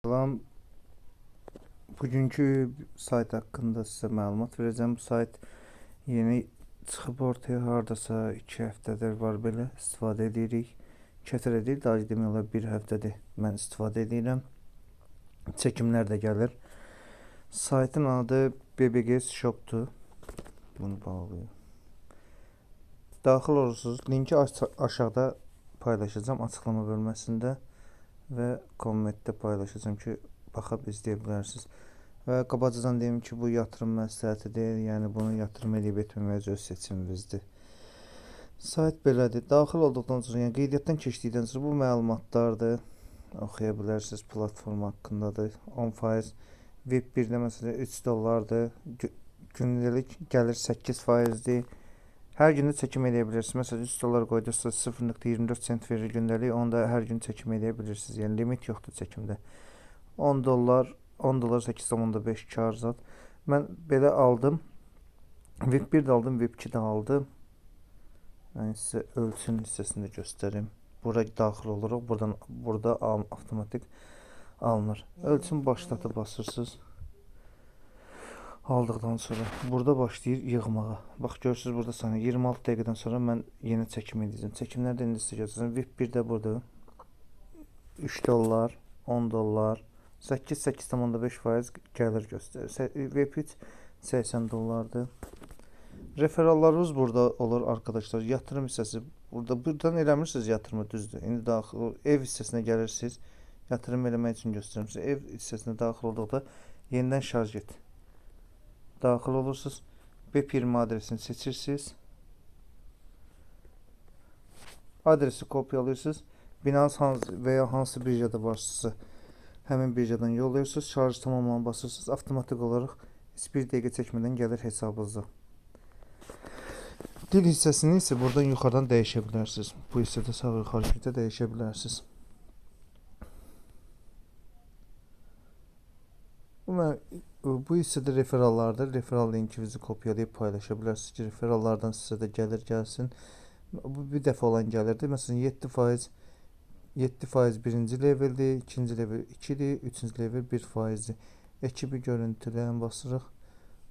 Salam. Bugünkü sayt haqqında sizə məlumat verəcəm. Bu sayt yeni çıxıb ortaya hardasa 2 həftədir var belə istifadə edirik. 2 həftə deyil, daha demək olar 1 həftədir mən istifadə edirəm. Çəkimlər də gəlir. Saytın adı BBG Shop'dur. Bunu bağlayıyorum. Daxil olursunuz. Linki aşağıda paylaşacağım açıqlama bölməsində və kommentdə paylaşacağım ki, baxıb izləyə bilərsiniz. Və qabacadan deyim ki, bu yatırım məsləhəti deyil, yəni bunu yatırım edib etməməyə öz seçiminizdir. Sayt belədir. Daxil olduqdan sonra, yəni qeydiyyatdan keçdikdən sonra bu məlumatlardır. Oxuya bilərsiniz, platform haqqındadır. 10%, Web 1-də məsələn $3-dır. Gündəlik gəlir 8%-dir. Hər gün də çəkim edə bilirsiniz. Məsələn $3 qoydursa 0.24 sent verir gündəlik. Onu da hər gün çəkim edə bilirsiniz. Yəni limit yoxdur çəkimdə. $10, $8.5 kar zat. Mən belə aldım. Web 1 də aldım, Web 2 də aldım. Yəni sizə ölçün hissəsində göstərim. Bura daxil oluruq. Burada avtomatik alınır. Ölçün başlatı basırsınız. Aldıqdan sonra burada başlayır yığmağa. Bax görürsünüz burada saniyə 26 dəqiqədən sonra mən yenə çəkim edəcəm. Çəkimlərdə indi sizə göstərəcəm. Web 1-də burada $3, $10, 8.5% gəlir göstərir. Web 3 $80'dır. Referallarınız burada olur arkadaşlar. Yatırım hissəsi buradan eləmirsiniz yatırımı düzdür. İndi daxil ev hissəsinə gəlirsiniz. Yatırım eləmək üçün göstərirəm sizə. Ev hissəsinə daxil olduqda yenidən şarj et. Daxil olursunuz. B20 adresini seçirsiniz. Adresi kopyalayırsınız. Binance və ya hansı birjada varsınızsa həmin birjadan yollayırsınız. Şarj tamamlanı basırsınız. Avtomatik olaraq heç bir dəqiqə çəkmədən gəlir hesabınıza. Dil hissəsini isə buradan yuxarıdan dəyişə bilərsiniz. Bu hissədə sağ yuxarı şəkildə dəyişə bilərsiniz. Bu hissədə referallardır. Referal linkinizi kopyalayıb paylaşa bilərsiniz ki, referallardan sizə də gəlsin. Bu bir dəfə olan gəlirdi. Məsələn 7% birinci leveldir, ikinci level 2-dir, üçüncü level 1%-dir. Ekibi görüntüləyən basırıq.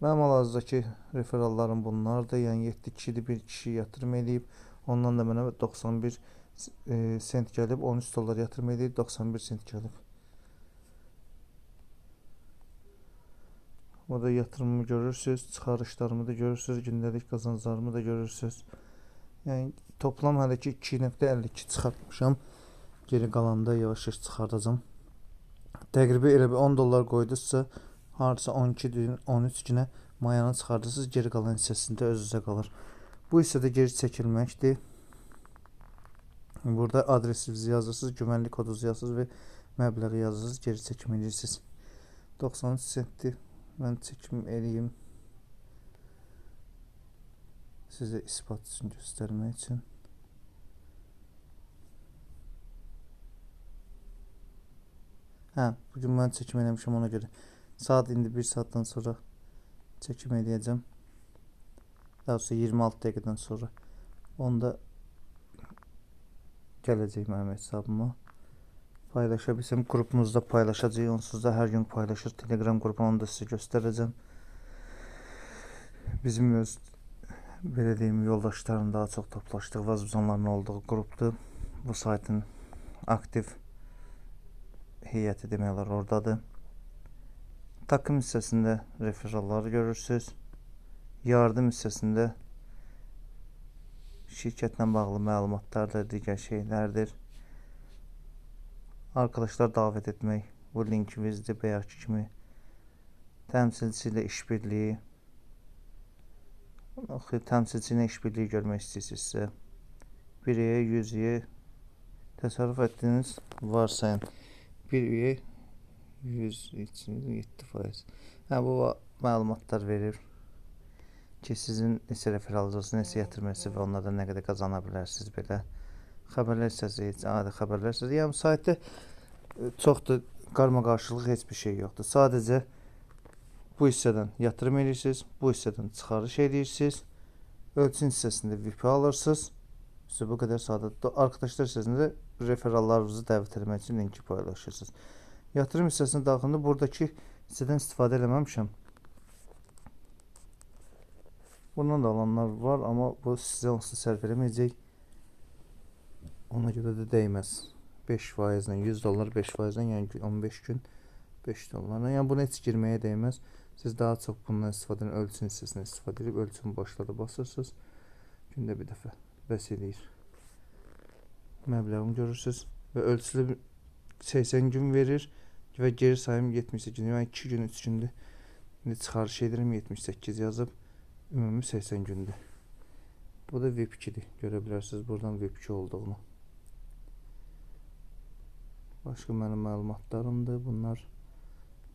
Mənim hal-hazırdakı referallarım bunlardır. Yəni 7 kişidir, bir kişi yatırım edib. Ondan da mənə 91 sent gəlib, $13 yatırım edib, 91 sent gəlib. Burada yatırımımı görürsünüz, çıxarışlarımı da görürsünüz, gündəlik qazanclarımı da görürsünüz. Yəni toplam hələ ki 2.52 çıxartmışam. Geri qalanda yavaş-yavaş çıxardacağım. Təqribi elə bir $10 qoyduzsa, harca 12 gün, 13 günə mayanı çıxardırsınız, geri qalan hissəsində öz-özə qalır. Bu hissədə geri çəkilməkdir. Burada adresinizi yazırsınız, güvənlik kodunuzu yazırsınız və məbləği yazırsınız, geri çəkim edirsiniz. 93 sentdir. Mən çəkim edeyim. Sizə ispat üçün göstərmək üçün. Bugün mən çəkim eləmişəm ona görə. Saat indi 1 saatdan sonra çəkim edəcəm. Daha sonra 26 dəqiqədən sonra. Onda gələcək mənim hesabıma. Paylaşa bilsəm qrupumuzda paylaşacağıq. Onsuz da hər gün paylaşır. Telegram qrupunu onu da sizə göstərəcəm. Bizim öz belə deyim yoldaşların daha çox toplaşdığı vazifələrin olduğu qrupdur. Bu saytın aktiv heyəti demək olar oradadır. Takım hissəsində referalları görürsünüz. Yardım hissəsində şirkətlə bağlı məlumatlardır, digər şeylərdir. Arkadaşlar davet etmək bu linkimizdir, bayaqki kimi. Təmsilçi ilə işbirliyi. Təmsilçi ilə işbirliyi görmək istəyirsinizsə 1-yə 100-yə təsərrüf etdiyiniz varsayın. 1 üyə 100 üçün 7%. Bu məlumatlar verir ki, sizin neçə referalınız olsun, neçə yatırmırsınız və onlardan nə qədər qazana bilərsiniz belə. Xəbərlər hissəsi, adi xəbərlər hissəsi. Yəni saytda çoxdur, qarma-qarşılıq heç bir şey yoxdur. Sadəcə bu hissədən yatırım edirsiniz, bu hissədən çıxarış edirsiniz, ölçün hissəsində VIP alırsınız. İşte bu qədər sadə. Arkadaşlar hissəsində referallarınızı dəvət etmək üçün linki paylaşırsınız. Yatırım hissəsinə daxilində buradakı hissədən istifadə eləməmişəm. Bundan da alanlar var, amma bu sizə onsuz sərf eləməyəcək. Ona görə də dəyməz. 5% ilə 100 dollar 5% ilə, yəni 15 gün 5 dollarla. Yəni buna heç girməyə dəyməz. Siz daha çox bundan istifadə edin, ölçün hissəsindən istifadə edib ölçün başladı basırsınız. Gündə bir dəfə bəs eləyir. Məbləğini görürsünüz və ölçülü 80 gün verir və geri sayım 78 gün. Yəni 2 gün 3 gündür. İndi çıxarış edirəm 78 yazıb. Ümumi 80 gündür. Bu da VIP2'dir. Görə bilərsiniz buradan VIP2 olduğunu. Başqa mənim məlumatlarımdır. Bunlar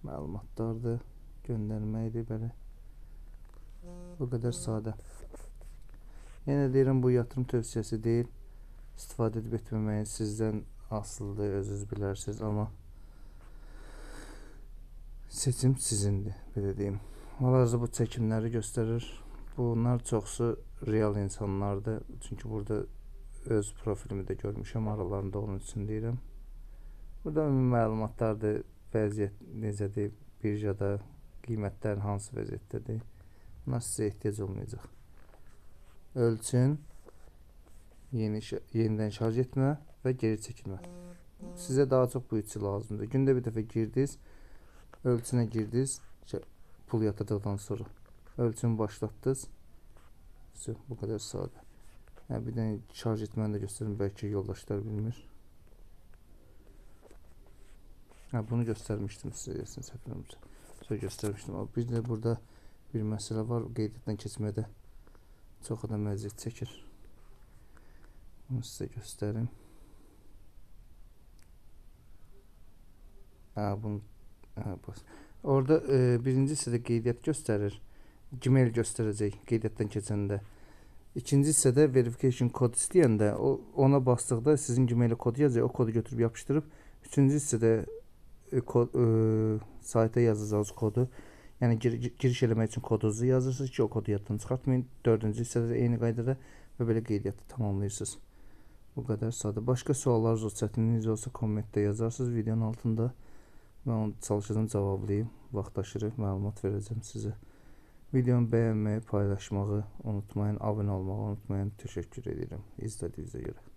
məlumatlardır. Göndərməkdir belə. Bu qədər sadə. Yenə deyirəm, bu yatırım tövsiyəsi deyil. İstifadə edib etməməyi sizdən asılıdır, özünüz bilərsiniz, amma seçim sizindir, belə deyim. Hal-hazırda bu çəkimləri göstərir. Bunlar çoxsu real insanlardır. Çünki burada öz profilimi də görmüşəm, aralarında onun üçün deyirəm. Burada ümumi məlumatlardır, vəziyyət necədir, birjada qiymətlər hansı vəziyyətdədir. Bunlar sizə ehtiyac olmayacaq. Ölçün, yenidən şarj etmə və geri çəkilmə. Sizə daha çox bu üçü lazımdır. Gündə bir dəfə girdiniz, ölçünə girdiniz, pul yatırdıqdan sonra ölçünü başlatdınız. Bu qədər sadə. Yəni, bir dənə şarj etməni də göstərim, bəlkə yoldaşlar bilmir. Bunu göstərmişdim sizə, səfərimizə. Sonra göstərmişdim. Bir də burada bir məsələ var, qeydiyyatdan keçmədə çox adam əziyyət çəkir. Bunu sizə göstərim. Orada birinci hissədə qeydiyyat göstərir. Gmail göstərəcək qeydiyyatdan keçəndə. İkinci hissədə verification kod istəyəndə ona basdıqda sizin Gmail kodu yazacaq. O kodu götürüb yapışdırıb. Üçüncü hissədə sayta yazacağınız kodu, yəni giriş eləmək üçün kodunuzu yazırsınız ki, o kodu yaddan çıxartmayın. Dördüncü hissədə eyni qaydada və belə qeydiyyatı tamamlayırsınız. Bu qədər sadə. Başqa suallarınız olsa, çətinliyiniz olsa kommentdə yazarsınız videonun altında. Mən onu çalışacağım cavablayayım. Vaxt aşırı məlumat verəcəm sizə. Videonu bəyənməyi, paylaşmağı unutmayın, abunə olmağı unutmayın. Təşəkkür edirəm izlədiyinizə görə.